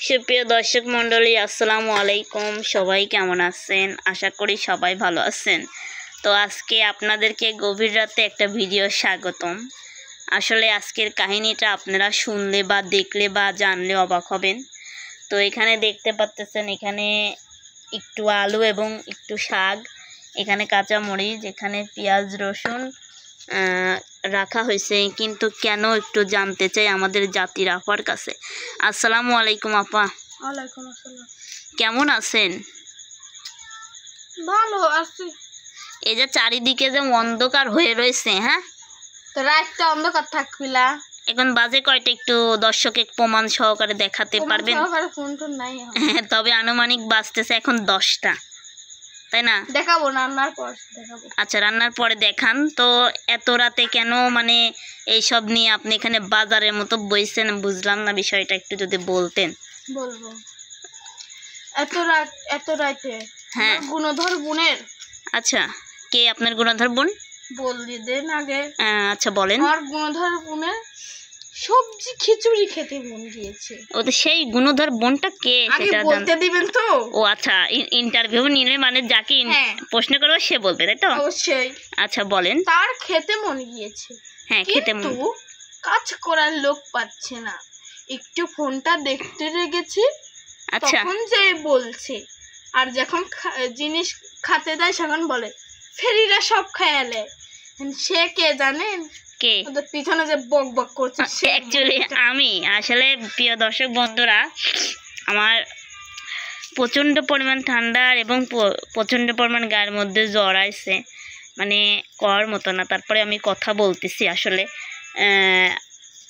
সুপ্রিয় দর্শক মণ্ডলী, আসসালামু আলাইকুম। সবাই কেমন আছেন? আশা করি সবাই ভালো আছেন। তো আজকে আপনাদেরকে গভীর রাতে একটা ভিডিও স্বাগতম। আসলে আজকের কাহিনীটা আপনারা শুনলে বা দেখলে বা জানলে অবাক হবেন। তো এখানে দেখতে পাচ্ছেন, এখানে একটু আলু এবং একটু শাক, এখানে কাঁচামরিচ, এখানে পেঁয়াজ রসুন রাখা হয়েছে। কিন্তু কেন একটু জানতে চাই আমাদের জাতির আপার কাছে। আসসালামু আলাইকুম আপা। ওয়ালাইকুম আসসালাম। কেমন আছেন? ভালো আছি। এই যে চারিদিকে যে অন্ধকার হয়ে রয়েছে, হ্যাঁ, তো রাতটা অন্ধকার থাকবিলা। এখন বাজে কয়টা একটু দর্শকে প্রমাণ সহকারে দেখাতে পারবেন? ফোন টোন নাই। তবে আনুমানিক বাজতেছে এখন 10টা, তাই না? দেখাবো রান্নার পর দেখাবো। আচ্ছা, রান্নার পরে দেখান। তো এত রাতে কেন, মানে এইসব নিয়ে আপনি এখানে বাজারের মতো বইছেন, বুঝলাম না বিষয়টা, একটু যদি বলতেন। বলবো এত রাতে? হ্যাঁ, গুণধর বোনের। আচ্ছা, কে আপনার গুণধর বোন? বললি দেন আগে। আচ্ছা বলেন। আমার গুণধর বোনের সবজি খিচুড়ি খেতে মন গিয়েছে। ও তো সেই গুণধর বোনটা কে সেটা বলতে দিবেন তো? ও আচ্ছা, ইন্টারভিউ নিলে মানে যাকে প্রশ্ন করবো সে বলবে, তাই তো? অবশ্যই। আচ্ছা বলেন। তার খেতে মন গিয়েছে। হ্যাঁ, খেতে মন। কিন্তু কাজ করার লোক পাচ্ছে না। একটু ফোনটা দেখতে লেগেছি। আচ্ছা, তখন যে বলছে, আর যখন জিনিস খাতে দেয় তখন বলে ফেরিরা সব খেয়ালে। সে কে জানেন? কে? ওদের পিছনে যে বক বক করছে। অ্যাকচুয়ালি আমি আসলে, প্রিয় দর্শক বন্ধুরা, আমার প্রচণ্ড পরিমাণ ঠান্ডা এবং প্রচণ্ড পরিমাণ গায়ের মধ্যে জ্বর আসছে, মানে কর মতো না। তারপরে আমি কথা বলতেছি। আসলে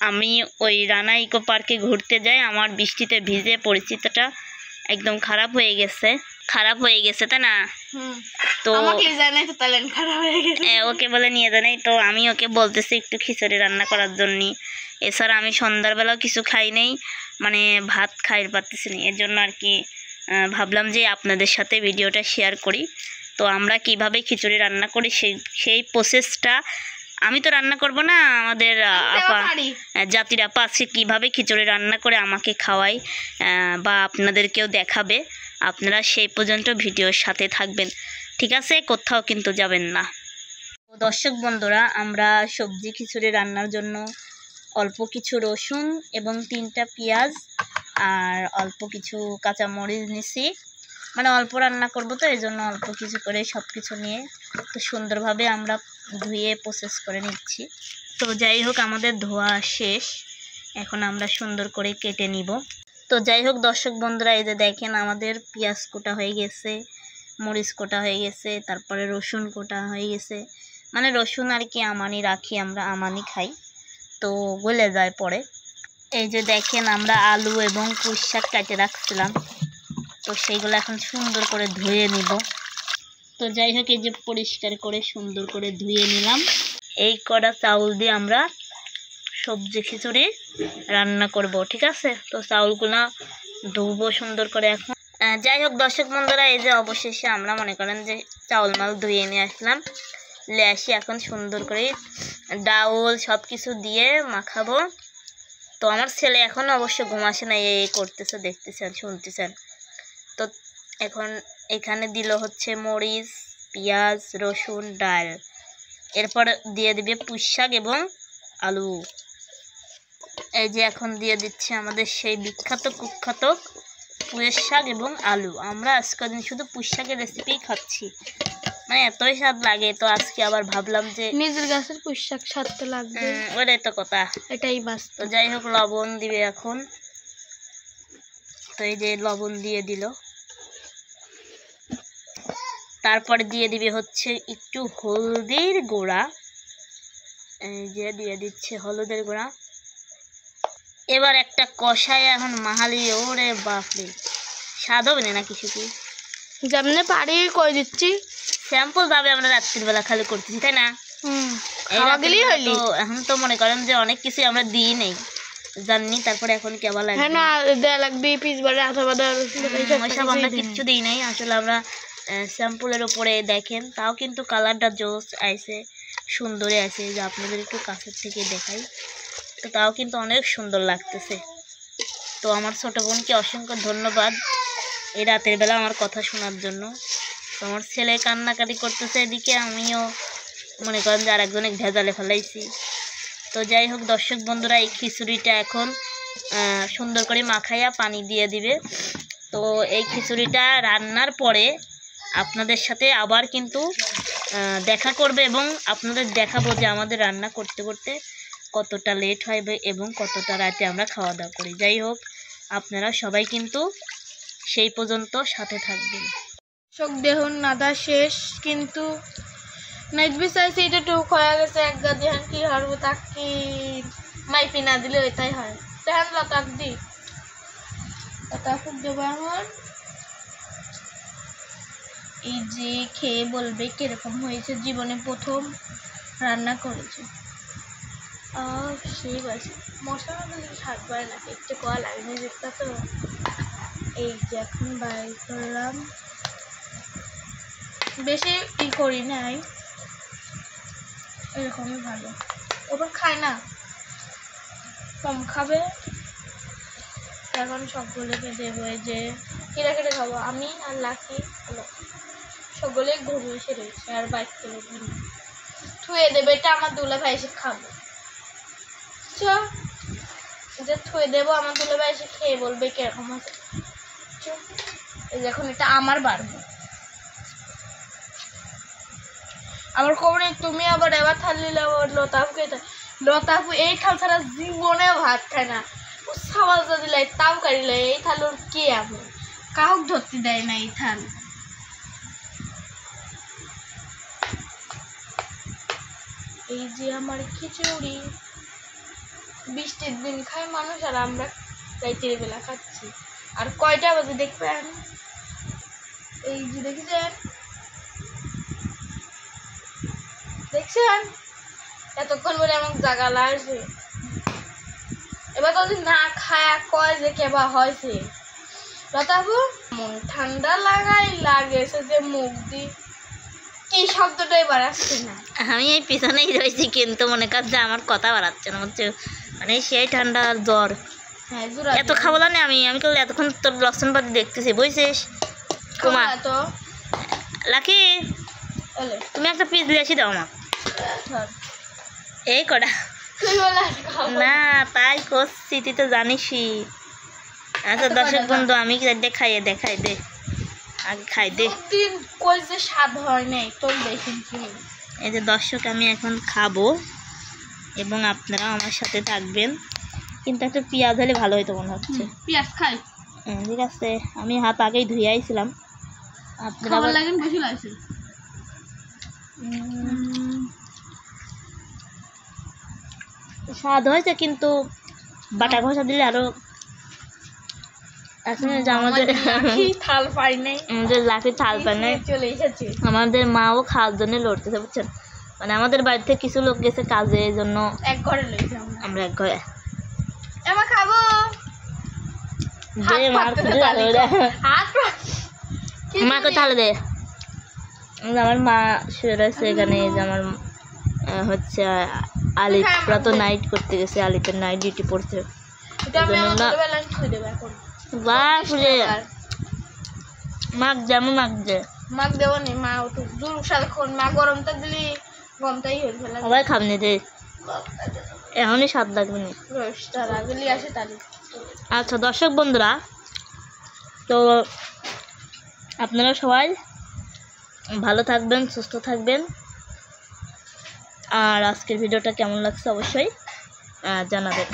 আমি ওই রানা ইকো পার্কে ঘুরতে যাই, আমার বৃষ্টিতে ভিজে পরিচিতিটা একদম খারাপ হয়ে গেছে, তাই না? তো ওকে বলে নিয়ে জানাই। তো আমি ওকে বলতেছি একটু খিচুড়ি রান্না করার জন্য। এছাড়া আমি সন্ধ্যাবেলাও কিছু খাই নেই, মানে ভাত খাইতে পারতেছি না। এর জন্য আর কি ভাবলাম যে আপনাদের সাথে ভিডিওটা শেয়ার করি। তো আমরা কিভাবে খিচুড়ি রান্না করি সেই প্রসেসটা, আমি তো রান্না করব না, আমাদের আপা, জাতির আপা আছে, কীভাবে খিচুড়ি রান্না করে আমাকে খাওয়াই বা আপনাদেরকেও দেখাবে। আপনারা সেই পর্যন্ত ভিডিওর সাথে থাকবেন, ঠিক আছে? কোথাও কিন্তু যাবেন না। তো দর্শক বন্ধুরা, আমরা সবজি খিচুড়ি রান্নার জন্য অল্প কিছু রসুন এবং 3টা পেঁয়াজ আর অল্প কিছু কাঁচামরিচ নিছি। মানে অল্প রান্না করব তো এই জন্য অল্প কিছু করে সব কিছু নিয়ে তো সুন্দরভাবে আমরা ধুয়ে প্রসেস করে নিচ্ছি। তো যাই হোক, আমাদের ধোয়া শেষ, এখন আমরা সুন্দর করে কেটে নিব। তো যাই হোক দর্শক বন্ধুরা, এই যে দেখেন আমাদের পেঁয়াজ কোটা হয়ে গেছে, মরিচ কোটা হয়ে গেছে, তারপরে রসুন কোটা হয়ে গেছে। মানে রসুন আর কি আমানি রাখি, আমরা আমানি খাই, তো গলে যায় পরে। এই যে দেখেন আমরা আলু এবং পুঁই শাক কেটে রাখছিলাম, তো সেইগুলো এখন সুন্দর করে ধুয়ে নিব। তো যাই হোক, এই যে পরিষ্কার করে সুন্দর করে ধুয়ে নিলাম। এই কড়া চাউল দিয়ে আমরা সবজি খিচুড়ি রান্না করব, ঠিক আছে? তো চাউলগুলো ধুবো সুন্দর করে এখন। যাই হোক দর্শক বন্ধুরা, এই যে অবশেষে আমরা মনে করেন যে চাউল মাল ধুয়ে নিয়ে আসলাম, আসি এখন সুন্দর করে ডাউল সব কিছু দিয়ে মাখাবো। তো আমার ছেলে এখন অবশ্য ঘুম আসে না, এই করতেছে, দেখতেছেন, শুনতেছেন। তো এখন এখানে দিল হচ্ছে মরিচ, পেঁয়াজ, রসুন, ডাল, এরপর দিয়ে দিবে পুঁই শাক এবং আলু। এই যে এখন দিয়ে দিচ্ছে আমাদের সেই বিখ্যাত কুখ্যাত পুঁই শাক এবং আলু। আমরা আজকে দিন শুধু পুঁই শাকের রেসিপি খাচ্ছি, মানে এতই স্বাদ লাগে। তো আজকে আবার ভাবলাম যে নিজের গাছের পুঁই শাক স্বাদতে লাগবে, ওটাই তো কথা, এটাই বাস। তো যাই হোক, লবণ দিবে এখন। তো এই যে লবণ দিয়ে দিল, তারপরে দিয়ে দিবে হচ্ছে একটু হলদির গুঁড়া, এই যে দিয়ে দিচ্ছে হলুদের গুঁড়া। এবার একটা কষায় এখন মাহালি, ওরে বাপরে, স্বাদ হবে না কিছু কি, যেমনি পারি করে দিচ্ছি। স্যাম্পল ভাবে আমরা রাত্রির বেলা খালি করতেছি, তাই না? তো এখন তো মনে করেন যে অনেক কিছু আমরা দিই নেই, জানি। তারপরে এখন কেমন লাগবে, হ্যাঁ না দেয়া লাগবে, পিস বাড়ে আধা বাদা ওইসব আমরা কিচ্ছু দিই নাই। আসলে আমরা স্যাম্পলের উপরে দেখেন, তাও কিন্তু কালারটা জোস আইছে, সুন্দরই আছে। যে আপনাদের একটু কাছের থেকে দেখাই, তো তাও কিন্তু অনেক সুন্দর লাগতেছে। তো আমার ছোটো বোনকে অসংখ্য ধন্যবাদ এই রাতের বেলা আমার কথা শোনার জন্য। তো আমার ছেলে কান্নাকাটি করতেছে, এদিকে আমিও মনে করেন যে আরেকজনে ভেজালে ফেলাইছি। তো যাই হোক দর্শক বন্ধুরা, এই খিচুড়িটা এখন সুন্দর করে মাখাইয়া পানি দিয়ে দিবে। তো এই খিচুড়িটা রান্নার পরে আপনাদের সাথে আবার কিন্তু দেখা করবে এবং আপনাদের দেখাবো যে আমাদের রান্না করতে করতে কতটা লেট হয় এবং কতটা রাতে আমরা খাওয়া দাওয়া করি। যাই হোক আপনারা সবাই কিন্তু সেই পর্যন্ত সাথে থাকবেন। সব দেখুন নাদা শেষ, কিন্তু নাইটবি চাইছি এটা টুক হয়ে গেছে এক গাদি। হ্যাঁ কি হারবো তাকে মাইপি না দিলে ওইটাই হয়। তেহান লতাক দি লতাকুক দেবো আমার। এই যে খেয়ে বলবে কিরকম হয়েছে, জীবনে প্রথম রান্না করেছে। সেই বাজে মশলা দিলে স্বাদ পায় না, একটু কয়া লাগে নিজেরটা। তো এই যে এখন বাইর করলাম, বেশি ই করি নাই, এরকমই ভালো। ওপর খায় না, কম খাবে। এখন সবগুলোকে দেবো। এই যে কেটে কেটে খাবো আমি আর লাকি, হলো সবগুলোই ঘুরে এসে রয়েছে আর বাইক করে থুয়ে দেবে। এটা আমার দুলা ভাই এসে খাবো, যে থুয়ে দেবো। আমার দুলা ভাই এসে খেয়ে বলবে কিরকম আছে। এই এখন এটা আমার বাড়বো, আবার কবে তুমি আবার এবার থাল নিলে আবার লতাপুকে। লতাপু এই থাল ছাড়া জীবনেও ভাত খায় না। ও সাবালটা দিলে তাও কাটিলে এই থাল ওর কে আমি কাউক ধরতে দেয় না এই থাল। এই যে আমার খিচুড়ি, বৃষ্টির দিন খায় মানুষ আর আমরা রাতের বেলা খাচ্ছি। আর কয়টা বাজে দেখবেন, এই যে দেখেছেন দেখছেন এতক্ষণ বলে আমার জাগা লাগছে। এবার তো না খায়া কয় যে কেবা হয়েছে। লতাবু মন ঠান্ডা লাগাই লাগেছে যে মুখ দি কি শব্দটাই বাড়াচ্ছে না। আমি এই পিছনেই রয়েছি কিন্তু মনে করছে আমার কথা বাড়াচ্ছে না, হচ্ছে মানে সেই ঠান্ডা জ্বর। হ্যাঁ এত খাবো না আমি তো এতক্ষণ তোর লক্ষণ পাতি দেখতেছি, বুঝছিস? তোমার তো লাকি তুমি একটা পিস দিয়ে আসি দাও আমার এই কটা না, তাই করছি, তুই তো জানিসই। আচ্ছা দর্শক বন্ধু, আমি দেখাই দেখাই দে আগে খাই দে। কই যে স্বাদ হয় নাই তোর দেখেন কি। এই যে দর্শক আমি এখন খাবো এবং আপনারা আমার সাথে থাকবেন, কিন্তু একটা পেঁয়াজ হলে ভালো হতো মনে হচ্ছে। পেঁয়াজ খাই ঠিক আছে, আমি হাত আগেই ধুয়ে আইছিলাম। আপনারা লাগেন বেশি লাগছে। স্বাদ হয়েছে কিন্তু বাটা ঘষা দিলে আরো। আসলে আমাদের থাল পাই নাই, আমাদের লাঠি থাল পাই নাই, চলে এসেছে। আমাদের মাও খাওয়ার জন্য লড়তেছে, বুঝছেন? মানে আমাদের বাড়িতে কিছু লোক গেছে কাজে, এই জন্য এক ঘরে লইছে আমরা এক ঘরে। এমা খাবো মাকে তাহলে দে। আমার মা শুয়ে রয়েছে এখানে। এই যে আমার হচ্ছে আলিপরা তো নাইট করতে গেছে, আলিপের নাইট ডিউটি পড়ছে। মাক যেমন মাক দেবো নি মা একটু জোর সারাক্ষণ মা গরমটা দিলি গমটাই হয়ে ফেলা সবাই খাবনি রে, এখনই স্বাদ লাগবে না। আচ্ছা দর্শক বন্ধুরা, তো আপনারা সবাই ভালো থাকবেন, সুস্থ থাকবেন। আর আজকের ভিডিওটা কেমন লাগছে অবশ্যই জানাবেন।